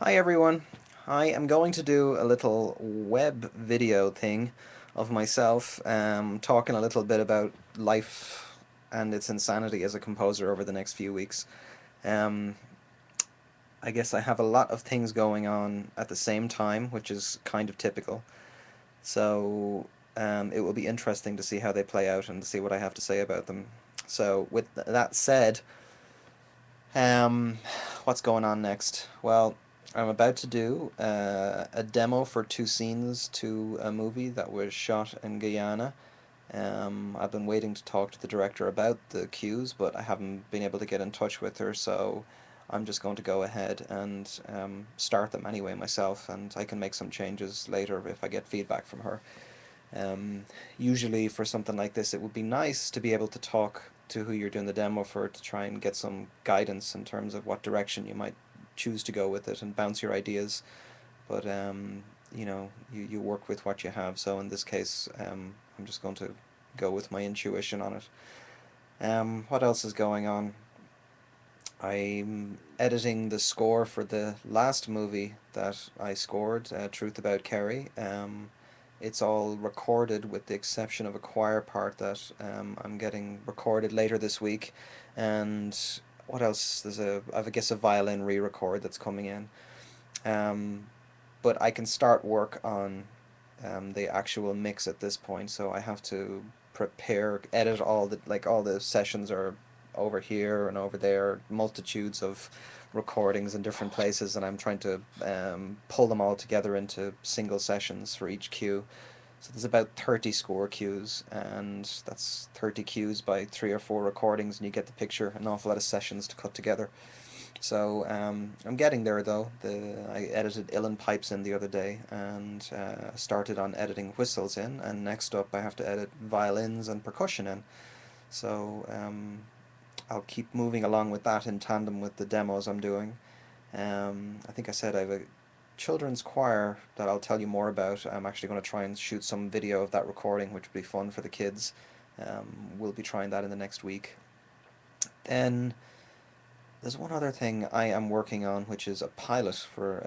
Hi everyone. I am going to do a little web video thing of myself, talking a little bit about life and its insanity as a composer over the next few weeks. Um, I guess I have a lot of things going on at the same time, which is kind of typical. So it will be interesting to see how they play out and to see what I have to say about them. So with that said, um, what's going on next? Well, I'm about to do a demo for two scenes to a movie that was shot in Guyana. I've been waiting to talk to the director about the cues, but I haven't been able to get in touch with her, so I'm just going to go ahead and start them anyway myself, and I can make some changes later if I get feedback from her. Um, Usually for something like this, it would be nice to be able to talk to who you're doing the demo for to try and get some guidance in terms of what direction you might choose to go with it and bounce your ideas. But you work with what you have. So in this case, I'm just going to go with my intuition on it. What else is going on? I'm editing the score for the last movie that I scored, Truth About Kerry. It's all recorded with the exception of a choir part that I'm getting recorded later this week. And what else? I guess, a violin re-record that's coming in. Um, but I can start work on the actual mix at this point, so I have to edit all the sessions are over here and over there, multitudes of recordings in different places, and I'm trying to pull them all together into single sessions for each cue. So there's about 30 score cues, and that's 30 cues by 3 or 4 recordings, and you get the picture. An awful lot of sessions to cut together. So I'm getting there though. I edited uilleann pipes in the other day and started on editing whistles in, and next up I have to edit violins and percussion in. So I'll keep moving along with that in tandem with the demos I'm doing. I think I said I have a children's choir that I'll tell you more about. I'm actually going to try and shoot some video of that recording, which would be fun for the kids. We'll be trying that in the next week. Then there's one other thing I am working on, which is a pilot for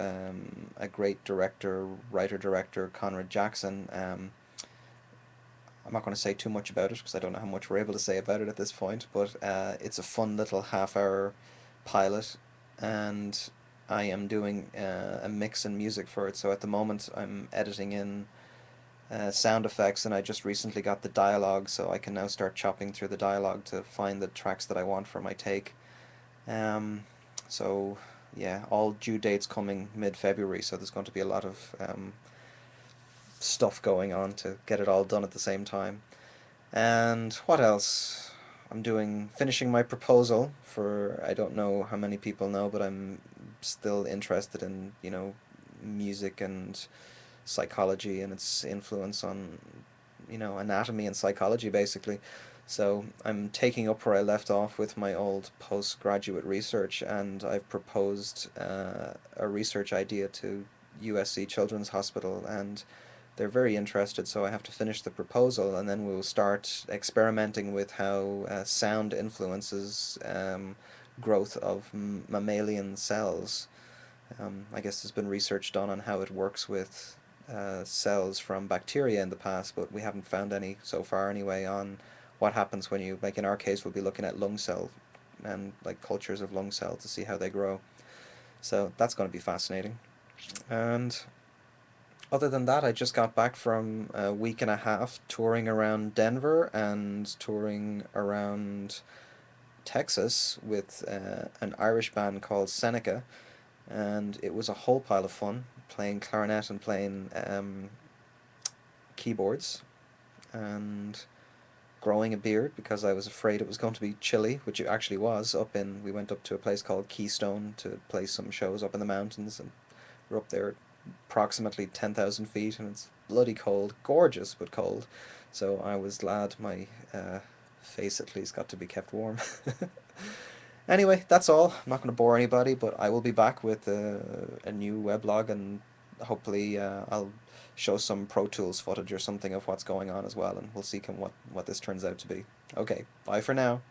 a great director, writer-director, Conrad Jackson. I'm not going to say too much about it because I don't know how much we're able to say about it at this point, but it's a fun little half-hour pilot, and I am doing a mix and music for it. So at the moment, I'm editing in sound effects, and I just recently got the dialogue, so I can now start chopping through the dialogue to find the tracks that I want for my take. Um, so yeah, all due dates coming mid-February, so there's going to be a lot of stuff going on to get it all done at the same time. And what else? Finishing my proposal for, I don't know how many people know, but I'm still interested in, music and psychology and its influence on, anatomy and psychology basically. So I'm taking up where I left off with my old postgraduate research, and I've proposed a research idea to USC Children's Hospital, and they're very interested. So I have to finish the proposal, and then we'll start experimenting with how sound influences growth of mammalian cells. I guess there's been research done on how it works with cells from bacteria in the past, but we haven't found any so far anyway on what happens when you, like in our case, we'll be looking at lung cell and like cultures of lung cells to see how they grow. So that's going to be fascinating. And other than that, I just got back from a week and a half touring around Denver and touring around Texas with an Irish band called Seneca, and it was a whole pile of fun playing clarinet and playing keyboards and growing a beard because I was afraid it was going to be chilly, which it actually was. We went up to a place called Keystone to play some shows up in the mountains, and we're up there approximately 10,000 feet, and it's bloody cold, gorgeous but cold. So I was glad my face at least got to be kept warm. Anyway, that's all. I'm not going to bore anybody, but I will be back with a new weblog, and hopefully I'll show some Pro Tools footage or something of what's going on as well, and we'll see what this turns out to be. Okay, bye for now.